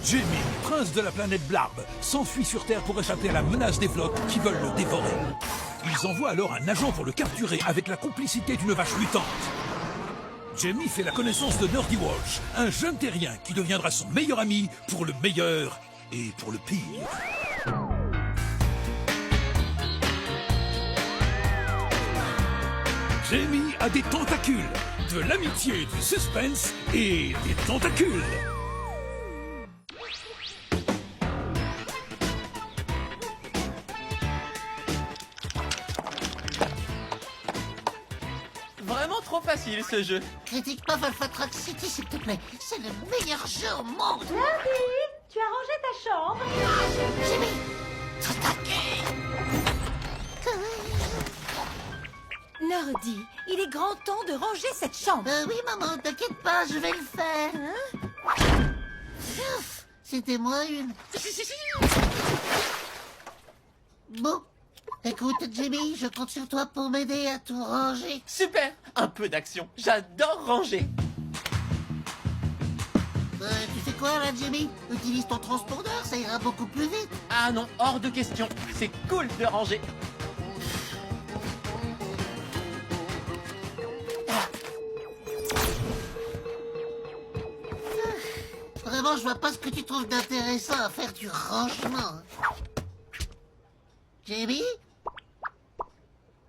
Jamie, prince de la planète Blarb, s'enfuit sur Terre pour échapper à la menace des flottes qui veulent le dévorer. Ils envoient alors un agent pour le capturer avec la complicité d'une vache mutante. Jamie fait la connaissance de Nerdy Walsh, un jeune terrien qui deviendra son meilleur ami pour le meilleur et pour le pire. Jamie a des tentacules, de l'amitié, du suspense et des tentacules. Vraiment trop facile ce jeu. Critique pas Falfatrack City, s'il te plaît. C'est le meilleur jeu au monde. Nerdy, tu as rangé ta chambre? Jimmy, Nerdy, il est grand temps de ranger cette chambre. oui, maman, t'inquiète pas, je vais le faire. Ouf, c'était moi une. Bon, écoute, Jimmy, je compte sur toi pour m'aider à tout ranger. Super. Un peu d'action. J'adore ranger. Tu fais quoi là, Jimmy? Utilise ton transpondeur, ça ira beaucoup plus vite. Ah non, hors de question. C'est cool de ranger. Vraiment, je vois pas ce que tu trouves d'intéressant à faire du rangement. Jamie?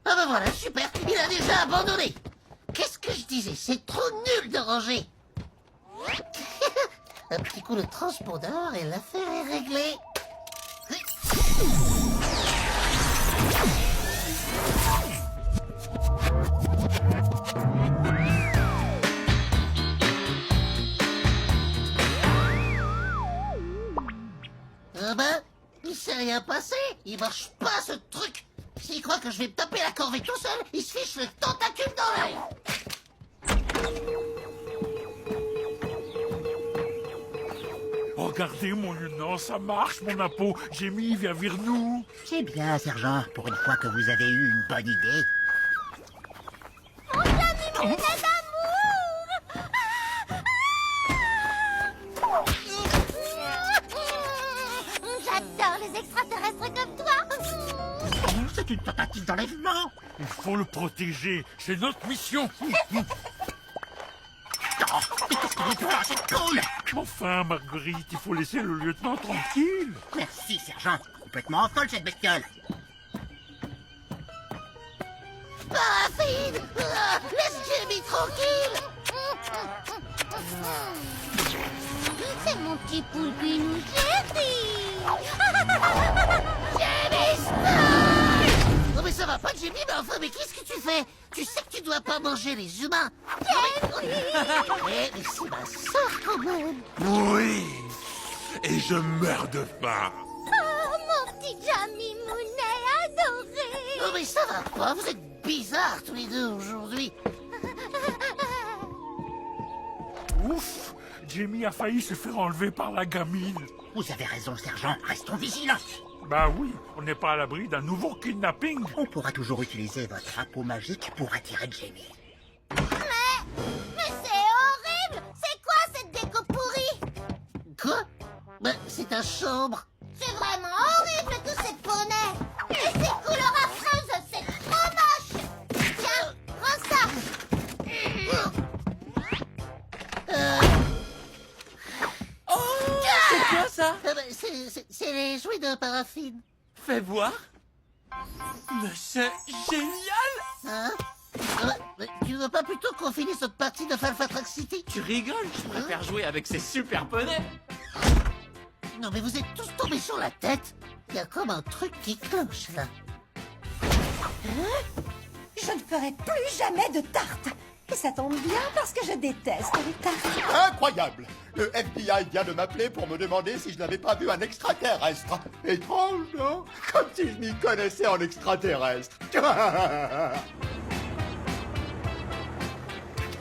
Ah ben voilà, super, il a déjà abandonné. Qu'est-ce que je disais? C'est trop nul de ranger. Un petit coup de transpondeur et l'affaire est réglée. Ah ben, il s'est rien passé. Il marche pas ce truc. S'il croit que je vais me taper la corvée tout seul, il se fiche le tentacule dans l'œil. Regardez mon lieutenant, ça marche mon appôt. Jamie vient vers nous. C'est bien, sergent, pour une fois que vous avez eu une bonne idée. J'adore les extraterrestres comme toi. C'est une tentative d'enlèvement. Il faut le protéger, c'est notre mission. Oh, mais qu'est-ce que vous faites? C'est cool. Enfin, Marguerite, il faut laisser le lieutenant tranquille. Merci, sergent. Complètement folle, cette bestiole. Paraffine! Laisse Jamie tranquille! C'est mon petit poulpinou chéri. Jamie, stop! Non mais ça va pas, Jamie, mais enfin, mais qu'est-ce que tu fais? Tu sais que tu dois pas manger les humains. Mais c'est ma sœur quand même. Oui. Et je meurs de faim. Oh, mon petit Jamie Mounet adoré. Non mais ça va pas, vous êtes bizarres tous les deux aujourd'hui. Ouf, Jamie a failli se faire enlever par la gamine. Vous avez raison, sergent. Restons vigilants. Bah oui, on n'est pas à l'abri d'un nouveau kidnapping. On pourra toujours utiliser votre drapeau magique pour attirer Jamie. Mais c'est horrible. C'est quoi cette déco pourrie? Quoi? Ben, c'est ta chambre. C'est vraiment horrible tous ces poneys. Et ces couleurs affreuses, c'est trop moche. Tiens, prends ça. C'est quoi ça? C'est les jouets de paraffine. Fais voir. Mais c'est génial. Hein? Tu veux pas plutôt qu'on finisse notre partie de Falfatrack City? Tu rigoles? Je préfère jouer avec ces super poneys. Non mais vous êtes tous tombés sur la tête. Il y a comme un truc qui cloche là. Je ne ferai plus jamais de tarte. Et ça tombe bien parce que je déteste les tartes. Incroyable! Le FBI vient de m'appeler pour me demander si je n'avais pas vu un extraterrestre. Étrange, non? Comme si je m'y connaissais en extraterrestre.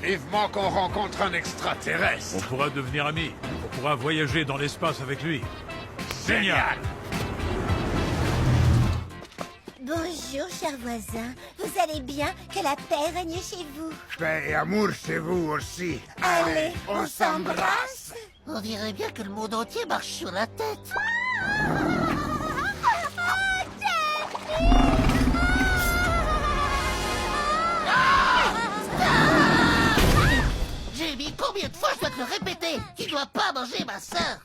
Vivement qu'on rencontre un extraterrestre. On pourra devenir amis. On pourra voyager dans l'espace avec lui. Génial. Bonjour, cher voisin. Vous allez bien? Que la paix règne chez vous. Paix et amour chez vous aussi. Allez, on s'embrasse. On dirait bien que le monde entier marche sur la tête. Jamie, combien de fois je dois te le répéter? Tu dois pas manger ma sœur.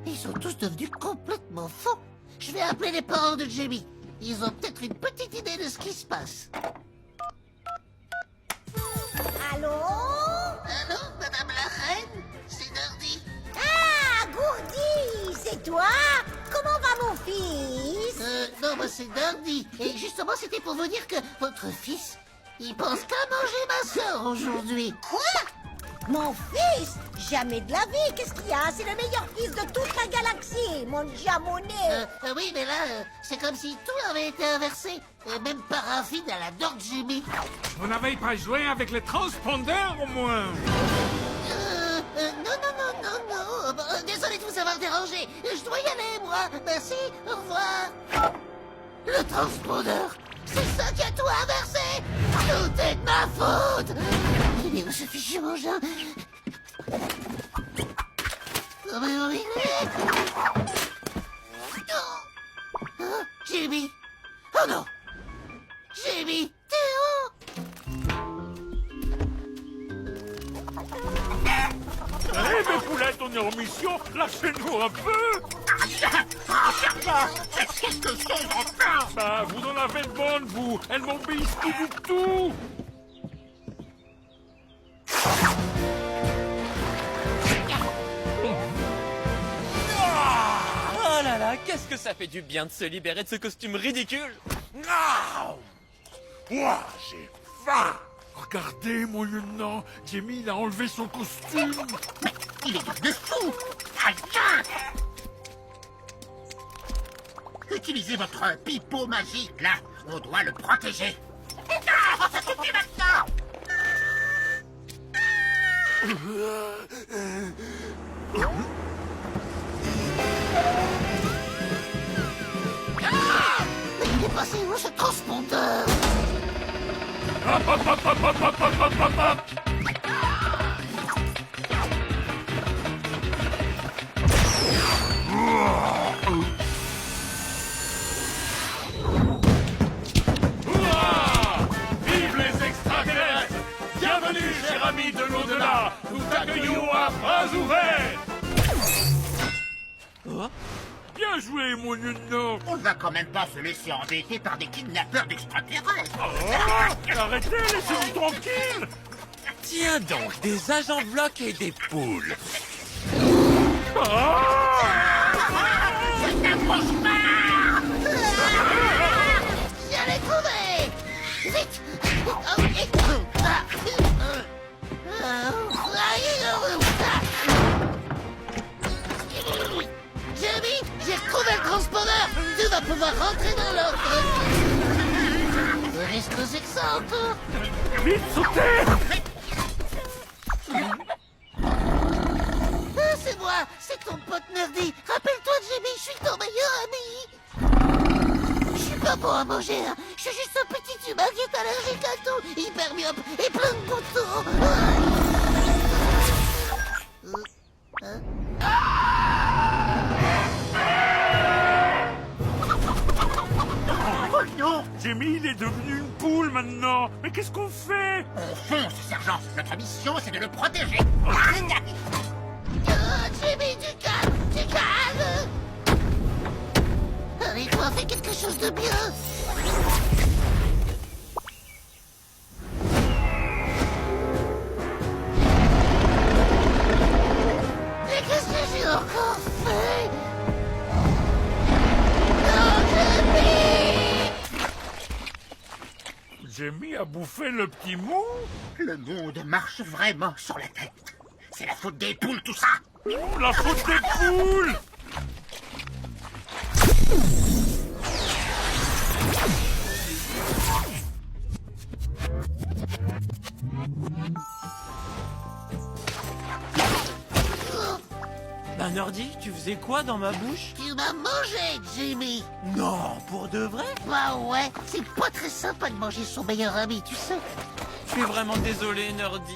Ils sont tous devenus complètement fous. Je vais appeler les parents de Jamie. Ils ont peut-être une petite idée de ce qui se passe. Allô? Allô, Madame la Reine? C'est Dardy. Ah, Gourdi, c'est toi? Comment va mon fils? Non, moi c'est Dardy. Et justement, c'était pour vous dire que votre fils, il pense qu'à manger ma sœur aujourd'hui. Quoi? Mon fils? Jamais de la vie. Qu'est-ce qu'il y a? C'est le meilleur fils de toute la galaxie, mon diamoné. Oui, mais là, c'est comme si tout avait été inversé. Même Paraffine, elle adore Jamie. Vous n'avez pas joué avec les transpondeurs au moins? Non. Désolé de vous avoir dérangé. Je dois y aller, moi. Merci, au revoir. Le transpondeur, c'est ça qui a tout inversé. Tout est de ma faute. Il est où ce fichu engin? Comment il est? Non. Hein, Jamie. Oh non. Jamie, t'es où? Allez, mes poulettes, on est en mission. Lâchez-nous un peu. Qu'est-ce que c'est encore? Bah, vous en avez de bonnes, vous. Elles m'obéissent tout du tout. Oh là là, qu'est-ce que ça fait du bien de se libérer de ce costume ridicule. Ouah, j'ai faim. Regardez, mon lieutenant. Jamie, il a enlevé son costume. Il est devenu fou. Aïe! Utilisez votre pipeau magique, là. On doit le protéger. Non, ça suffit maintenant. Mais il est passé où ce transpondeur? Vive les extraterrestres! Bienvenue, chers amis de l'au-delà! Nous t'accueillons à bras ouverts! Bien joué, mon lieutenant! On ne va quand même pas se laisser embêter par des kidnappeurs d'extraterrestres. Arrêtez, laissez-nous tranquille! Tiens donc, des agents blocs et des poules. C'est un cauchemar. J'allais trouver! Vite! Jamie, j'ai retrouvé le transpondeur! Tu vas pouvoir rentrer dans l'ordre! Qu'est-ce que c'est que ça encore? Vite, sautez! C'est moi! C'est ton pote Nerdy! Rappelle-toi de Jamie, je suis ton meilleur ami! Je suis pas bon à manger, hein. Je suis juste un petit humain qui est allergique à tout, hyper myope et plein de boutons! Non, Jamie, il est devenu une poule maintenant! Mais qu'est-ce qu'on fait? on fonce, sergent. Notre mission, c'est de le protéger. Jamie, du calme! Du calme! Allez, il faut en faire quelque chose de bien! Mais qu'est-ce que j'ai encore fait? Non, Jamie! Jamie a bouffé le petit mou? Le monde marche vraiment sur la tête. C'est la faute des poules, tout ça. La faute des poules! Nerdy, tu faisais quoi dans ma bouche? Tu m'as mangé, Jimmy. Non, pour de vrai? Bah ouais, c'est pas très sympa de manger son meilleur ami, tu sais. Je suis vraiment désolé, Nerdy.